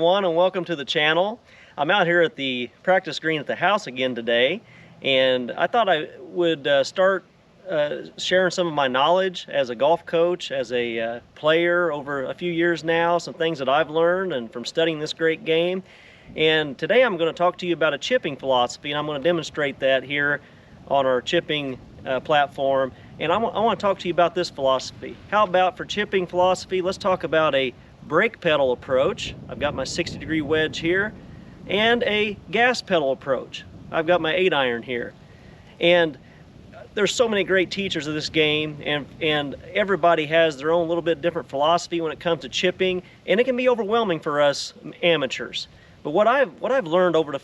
everyone, and welcome to the channel. I'm out here at the practice green at the house again today, and I thought I would start sharing some of my knowledge as a golf coach, as a player over a few years now, some things that I've learned and from studying this great game. And today I'm going to talk to you about a chipping philosophy, and I'm going to demonstrate that here on our chipping platform. And I want to talk to you about this philosophy. How about for chipping philosophy, let's talk about a brake pedal approach. I've got my 60-degree wedge here, and a gas pedal approach. I've got my 8-iron here. And there's so many great teachers of this game, and everybody has their own little bit different philosophy when it comes to chipping, and it can be overwhelming for us amateurs. But what I've learned over the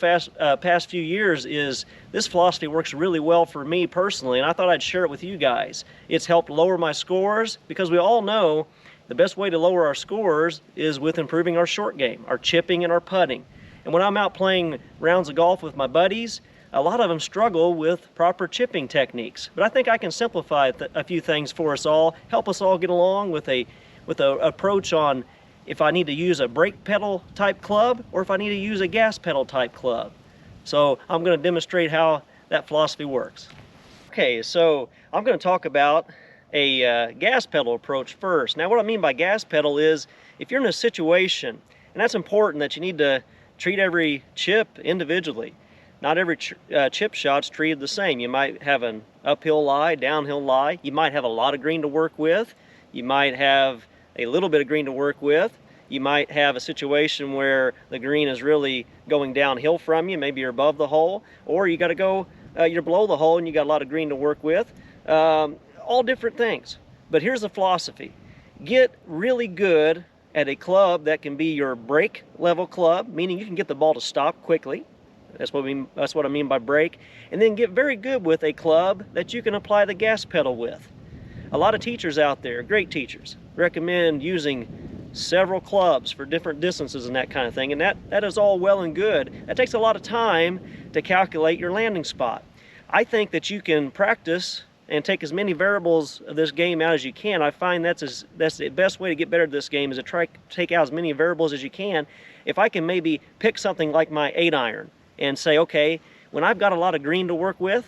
past few years is this philosophy works really well for me personally, and I thought I'd share it with you guys. It's helped lower my scores, because we all know the best way to lower our scores is with improving our short game, our chipping and our putting. And when I'm out playing rounds of golf with my buddies, a lot of them struggle with proper chipping techniques. But I think I can simplify a few things for us all, help us all get along with a approach on if I need to use a brake pedal type club or if I need to use a gas pedal type club. So I'm going to demonstrate how that philosophy works. Okay, so I'm going to talk about a gas pedal approach first. Now what I mean by gas pedal is if you're in a situation, and that's important, that you need to treat every chip individually. Not every chip shot's treated the same. You might have an uphill lie, downhill lie. You might have a lot of green to work with. You might have a little bit of green to work with. You might have a situation where the green is really going downhill from you. Maybe you're above the hole, or you got to go, you're below the hole and you got a lot of green to work with. All different things. But here's the philosophy. Get really good at a club that can be your brake level club, meaning you can get the ball to stop quickly. That's what I mean by brake. And then get very good with a club that you can apply the gas pedal with. A lot of teachers out there, great teachers, recommend using several clubs for different distances and that kind of thing. And that is all well and good. That takes a lot of time to calculate your landing spot. I think that you can practice and take as many variables of this game out as you can. I find that's the best way to get better at this game, is to try to take out as many variables as you can. If I can maybe pick something like my 8-iron and say, okay, when I've got a lot of green to work with,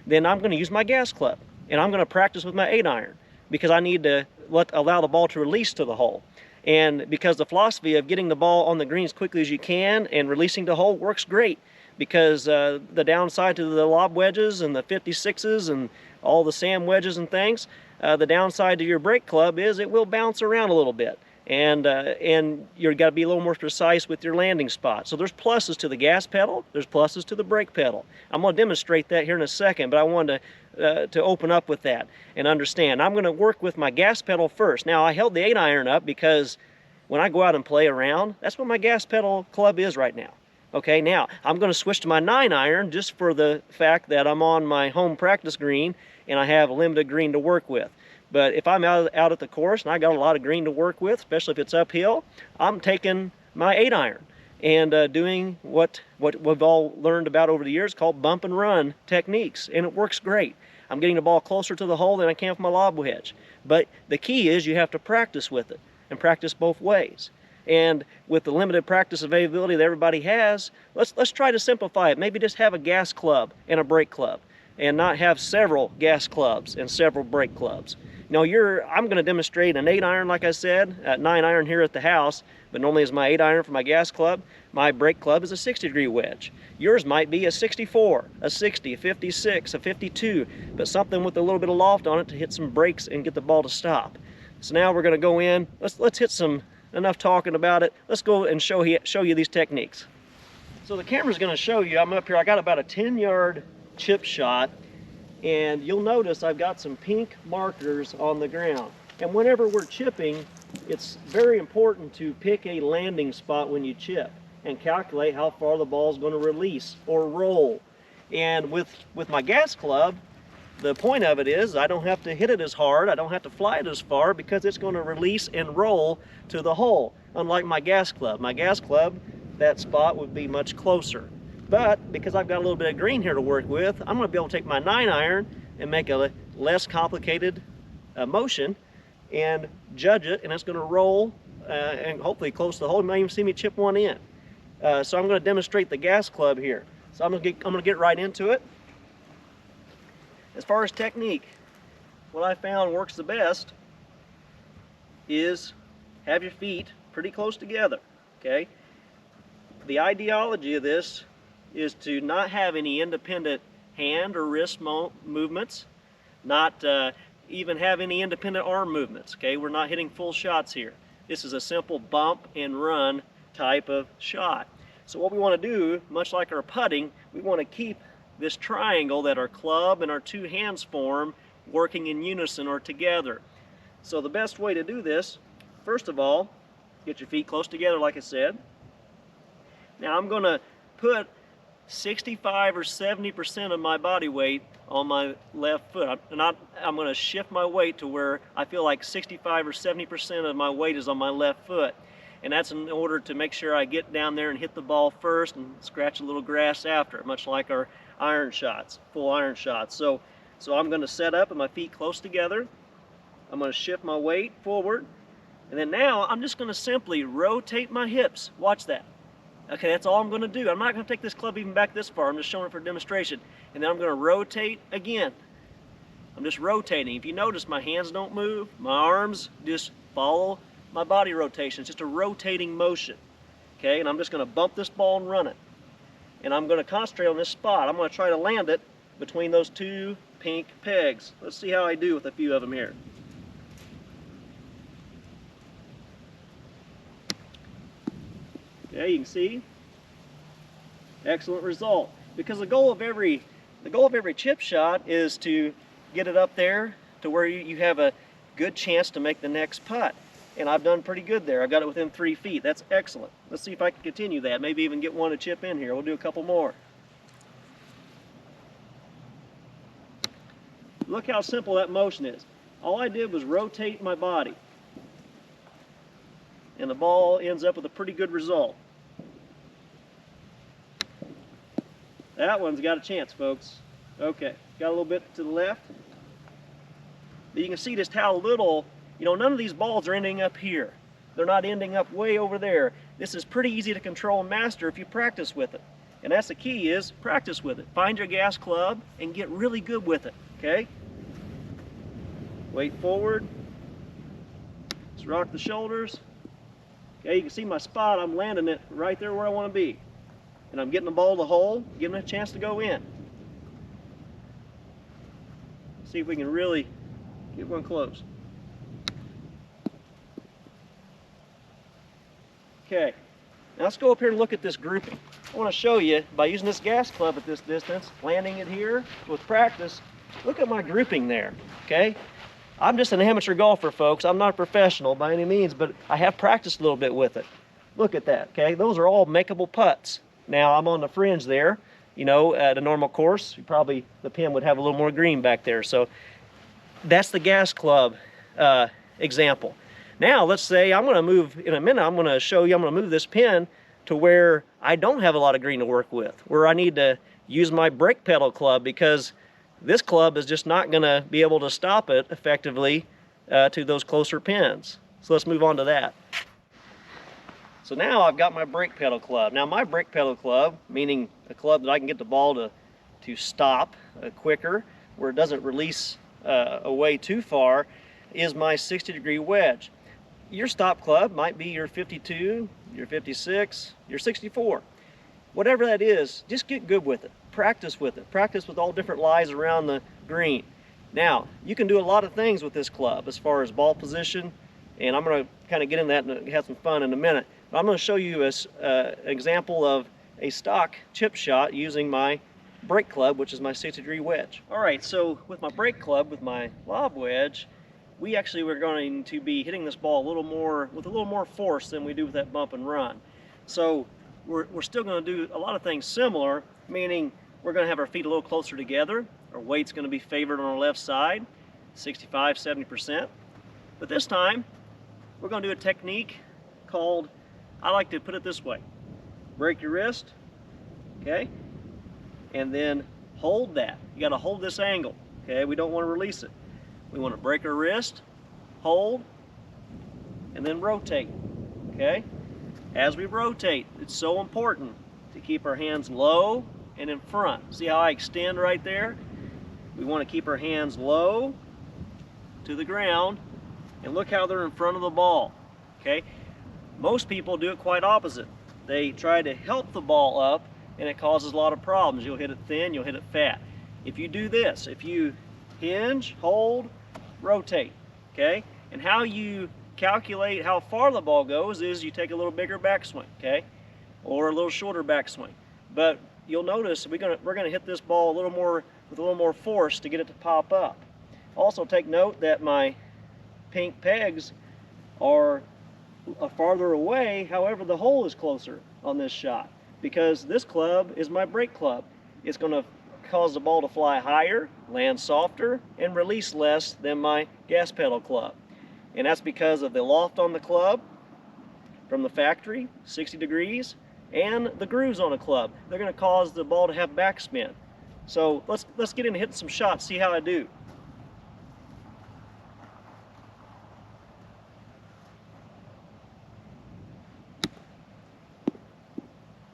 then I'm going to use my gas club, and I'm going to practice with my 8-iron because I need to allow the ball to release to the hole. And because the philosophy of getting the ball on the green as quickly as you can and releasing the hole works great, because the downside to the lob wedges and the 56s and all the sand wedges and things, the downside to your brake club is it will bounce around a little bit, and you've got to be a little more precise with your landing spot. So there's pluses to the gas pedal, there's pluses to the brake pedal. I'm going to demonstrate that here in a second, but I wanted to open up with that and understand. I'm going to work with my gas pedal first. Now I held the 8-iron up because when I go out and play around, that's what my gas pedal club is right now. Okay, now I'm going to switch to my 9-iron just for the fact that I'm on my home practice green and I have limited green to work with. But if I'm out at the course and I got a lot of green to work with, especially if it's uphill, I'm taking my 8-iron and doing what we've all learned about over the years called bump and run techniques, and it works great. I'm getting the ball closer to the hole than I can with my lob wedge. But the key is you have to practice with it and practice both ways. And with the limited practice availability that everybody has, let's try to simplify it. Maybe just have a gas club and a brake club, and not have several gas clubs and several brake clubs. Now I'm going to demonstrate an 8-iron, like I said, at 9-iron here at the house, but normally is my 8-iron for my gas club. My brake club is a 60-degree wedge. Yours might be a 64, a 60, a 56, a 52, but something with a little bit of loft on it to hit some brakes and get the ball to stop. So now we're going to go in. Let's hit some. Enough talking about it. Let's go and show you these techniques. So the camera's going to show you, I'm up here, I got about a 10-yard chip shot, and you'll notice I've got some pink markers on the ground. And whenever we're chipping, it's very important to pick a landing spot when you chip and calculate how far the ball is going to release or roll. And with my gas club, the point of it is I don't have to hit it as hard, I don't have to fly it as far, because it's going to release and roll to the hole. Unlike my gas club. My gas club, that spot would be much closer. But because I've got a little bit of green here to work with, I'm going to be able to take my 9-iron and make a less complicated motion and judge it, and it's going to roll and hopefully close to the hole. You might even see me chip one in. So I'm going to demonstrate the gas club here. So I'm going to get right into it. As far as technique, what I found works the best is have your feet pretty close together, okay? The ideology of this is to not have any independent hand or wrist movements, not even have any independent arm movements, okay? We're not hitting full shots here. This is a simple bump and run type of shot. So what we want to do, much like our putting, we want to keep this triangle that our club and our two hands form working in unison or together. So the best way to do this, first of all, get your feet close together like I said. Now I'm going to put 65 or 70% of my body weight on my left foot. I'm going to shift my weight to where I feel like 65 or 70% of my weight is on my left foot. And that's in order to make sure I get down there and hit the ball first and scratch a little grass after, much like our iron shots, full iron shots. So I'm going to set up with my feet close together. I'm going to shift my weight forward. And then now I'm just going to simply rotate my hips. Watch that. Okay, that's all I'm going to do. I'm not going to take this club even back this far. I'm just showing it for demonstration. And then I'm going to rotate again. I'm just rotating. If you notice, my hands don't move. My arms just follow my body rotation. It's just a rotating motion. Okay, and I'm just going to bump this ball and run it. And I'm going to concentrate on this spot. I'm going to try to land it between those two pink pegs. Let's see how I do with a few of them here. Okay, you can see, excellent result. Because the goal of every chip shot is to get it up there to where you have a good chance to make the next putt. And I've done pretty good there. I got it within 3 feet. That's excellent. Let's see if I can continue that. Maybe even get one to chip in here. We'll do a couple more. Look how simple that motion is. All I did was rotate my body. And the ball ends up with a pretty good result. That one's got a chance, folks. Okay, got a little bit to the left. But you can see just how little, none of these balls are ending up here. They're not ending up way over there. This is pretty easy to control and master if you practice with it. And that's the key, is practice with it. Find your gas club and get really good with it, okay? Weight forward. Let's rock the shoulders. Okay, you can see my spot. I'm landing it right there where I want to be. And I'm getting the ball to the hole, giving it a chance to go in. See if we can really get one close. Okay, now let's go up here and look at this grouping. I want to show you, by using this gas club at this distance, landing it here with practice, look at my grouping there, okay? I'm just an amateur golfer, folks. I'm not a professional by any means, but I have practiced a little bit with it. Look at that, okay? Those are all makeable putts. Now, I'm on the fringe there. At a normal course, the pin would have a little more green back there. So that's the gas club example. Now, let's say I'm going to move, in a minute, I'm going to show you, I'm going to move this pin to where I don't have a lot of green to work with, where I need to use my brake pedal club, because this club is just not going to be able to stop it effectively to those closer pins. So let's move on to that. So now I've got my brake pedal club. Now my brake pedal club, meaning a club that I can get the ball to stop quicker, where it doesn't release away too far, is my 60-degree wedge. Your stop club might be your 52, your 56, your 64. Whatever that is, just get good with it. Practice with it. Practice with all different lies around the green. Now, you can do a lot of things with this club as far as ball position, and I'm going to kind of get in that and have some fun in a minute. But I'm going to show you an example of a stock chip shot using my brake club, which is my 60-degree wedge. All right, so with my brake club, with my lob wedge, we actually were going to be hitting this ball with a little more force than we do with that bump and run. So we're still going to do a lot of things similar, meaning we're going to have our feet a little closer together. Our weight's going to be favored on our left side, 65, 70%. But this time, we're going to do a technique called, I like to put it this way, break your wrist, okay? And then hold that. You got to hold this angle, okay? We don't want to release it. We want to break our wrist, hold, and then rotate. okay? As we rotate, it's so important to keep our hands low and in front. See how I extend right there? We want to keep our hands low to the ground, and look how they're in front of the ball, okay? Most people do it quite opposite. They try to help the ball up, and it causes a lot of problems. You'll hit it thin, you'll hit it fat. If you do this, if you hinge, hold, rotate, okay? And how you calculate how far the ball goes is you take a little bigger backswing, okay? Or a little shorter backswing. But you'll notice we're gonna hit this ball a little more with a little more force to get it to pop up. Also take note that my pink pegs are farther away, however the hole is closer on this shot, because this club is my break club. It's gonna cause the ball to fly higher, land softer, and release less than my gas pedal club. And that's because of the loft on the club from the factory, 60 degrees, and the grooves on a club. They're gonna cause the ball to have backspin. So let's get into hitting some shots, see how I do.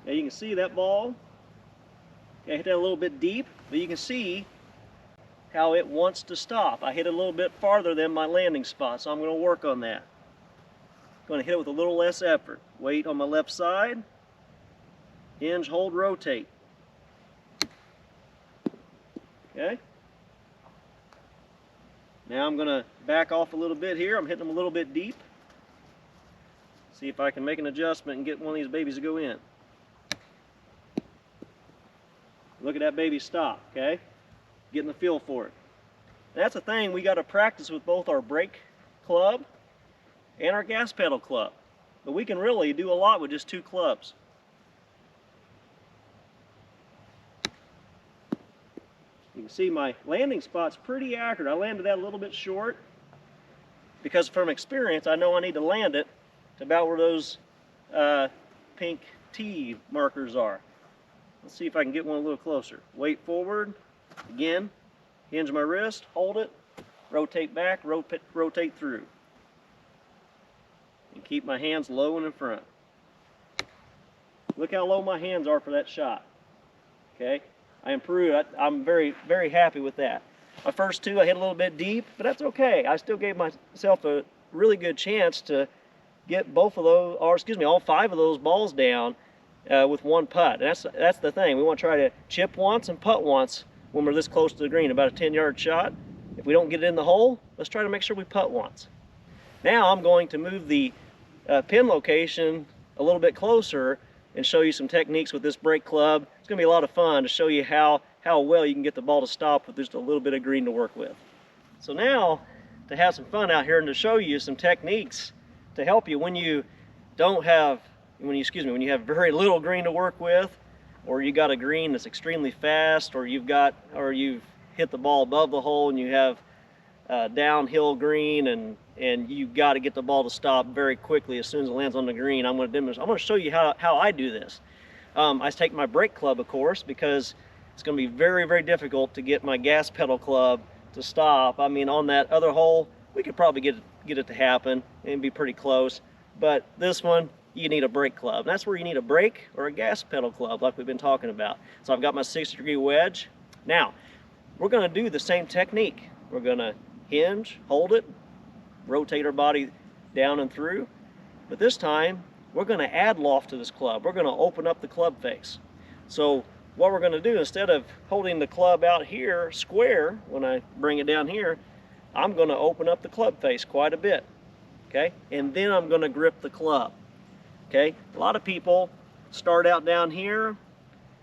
Now you can see that ball, I hit that a little bit deep, but you can see how it wants to stop. I hit it a little bit farther than my landing spot, so I'm going to work on that. I'm going to hit it with a little less effort. Weight on my left side, hinge, hold, rotate. Okay. Now I'm going to back off a little bit here. I'm hitting them a little bit deep. See if I can make an adjustment and get one of these babies to go in. Look at that baby stop, okay? Getting the feel for it. That's a thing we got to practice with both our brake club and our gas pedal club. But we can really do a lot with just two clubs. You can see my landing spot's pretty accurate. I landed that a little bit short because from experience I know I need to land it to about where those pink T markers are. Let's see if I can get one a little closer. Weight forward, again, hinge my wrist, hold it, rotate back, rotate through. And keep my hands low and in front. Look how low my hands are for that shot. Okay, I improved. I'm very, very happy with that. My first two I hit a little bit deep, but that's okay. I still gave myself a really good chance to get both of those, or excuse me, all 5 of those balls down with one putt. And that's the thing. We want to try to chip once and putt once when we're this close to the green, about a 10-yard shot. If we don't get it in the hole, let's try to make sure we putt once. Now I'm going to move the pin location a little bit closer and show you some techniques with this brake club. It's going to be a lot of fun to show you how well you can get the ball to stop with just a little bit of green to work with. So now, to have some fun out here and to show you some techniques to help you when you have very little green to work with, or you got a green that's extremely fast, or you've hit the ball above the hole and you have downhill green and you've got to get the ball to stop very quickly as soon as it lands on the green. I'm going to show you how I do this. I take my brake club, of course, because it's going to be very, very difficult to get my gas pedal club to stop. I mean, on that other hole, we could probably get it to happen and be pretty close. But this one, you need a brake club. And that's where you need a brake or a gas pedal club, like we've been talking about. So I've got my 60-degree wedge. Now, we're going to do the same technique. We're going to hinge, hold it, rotate our body down and through. But this time, we're going to add loft to this club. We're going to open up the club face. So what we're going to do, instead of holding the club out here square, when I bring it down here, I'm going to open up the club face quite a bit. Okay? And then I'm going to grip the club. Okay? A lot of people start out down here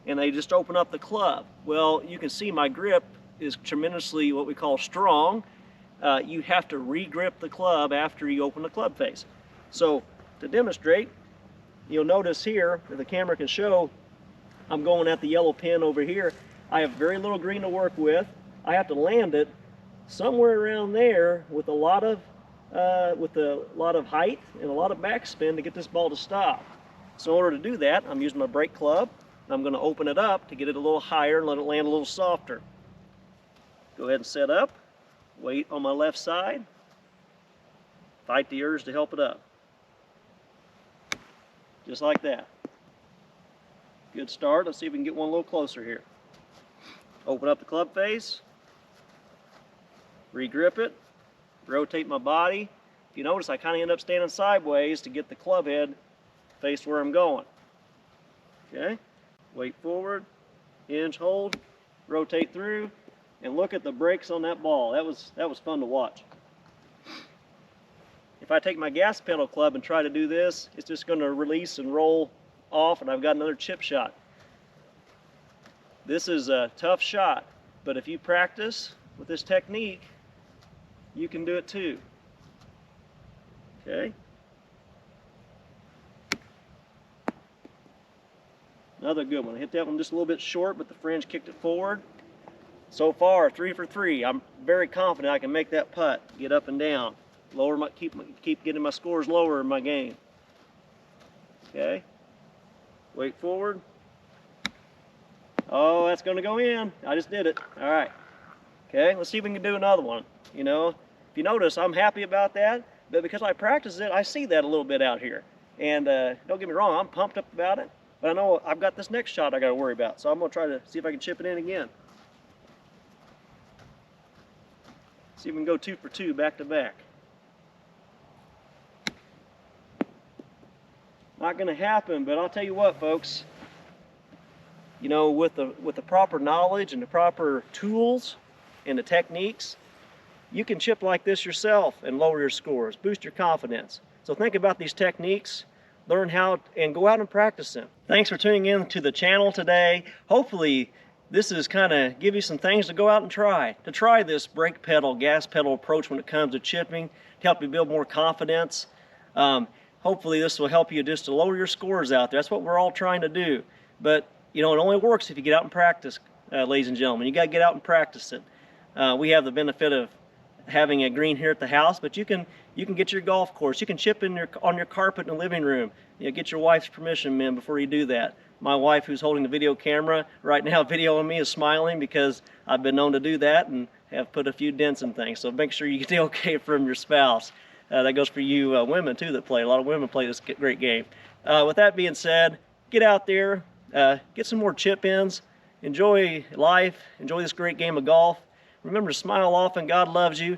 and they just open up the club. Well, you can see my grip is tremendously what we call strong. You have to re-grip the club after you open the club face. So to demonstrate, you'll notice here, if the camera can show, I'm going at the yellow pin over here. I have very little green to work with. I have to land it somewhere around there with a lot of height and a lot of backspin to get this ball to stop. So in order to do that, I'm using my brake club. I'm going to open it up to get it a little higher and let it land a little softer. Go ahead and set up. Weight on my left side. Fight the urge to help it up. just like that. Good start. Let's see if we can get one a little closer here. Open up the club face, re-grip it, rotate my body. If you notice, I kind of end up standing sideways to get the club head faced where I'm going. Okay, weight forward, hinge, hold, rotate through, and look at the brakes on that ball. That was fun to watch. If I take my gas pedal club and try to do this, it's just going to release and roll off, and I've got another chip shot. This is a tough shot, but if you practice with this technique, you can do it too. Okay? Another good one. I hit that one just a little bit short, but the fringe kicked it forward. So far, 3 for 3. I'm very confident I can make that putt, get up and down, keep getting my scores lower in my game. Okay? Weight forward. Oh, that's going to go in. I just did it. All right. Okay, let's see if we can do another one. You know, if you notice, I'm happy about that, but because I practice it, I see that a little bit out here. And don't get me wrong, I'm pumped up about it, but I know I've got this next shot I got to worry about, so I'm going to try to see if I can chip it in again. See if we can go 2 for 2 back to back. Not going to happen, but I'll tell you what, folks. You know, with the proper knowledge and the proper tools and the techniques, you can chip like this yourself and lower your scores, boost your confidence. So think about these techniques, learn how, and go out and practice them. Thanks for tuning in to the channel today. Hopefully this is kind of give you some things to go out and try this brake pedal, gas pedal approach when it comes to chipping, to help you build more confidence. Hopefully this will help you just to lower your scores out there. That's what we're all trying to do. But you know, it only works if you get out and practice, ladies and gentlemen. You got to get out and practice it. We have the benefit of having a green here at the house, but you can get your golf course. You can chip in on your carpet in the living room. You know, get your wife's permission, men, before you do that. My wife, who's holding the video camera right now, videoing me, is smiling because I've been known to do that and have put a few dents in things. So make sure you get the okay from your spouse. That goes for you women too that play. A lot of women play this great game. With that being said, get out there. Get some more chip-ins, enjoy life, enjoy this great game of golf. Remember to smile often, God loves you,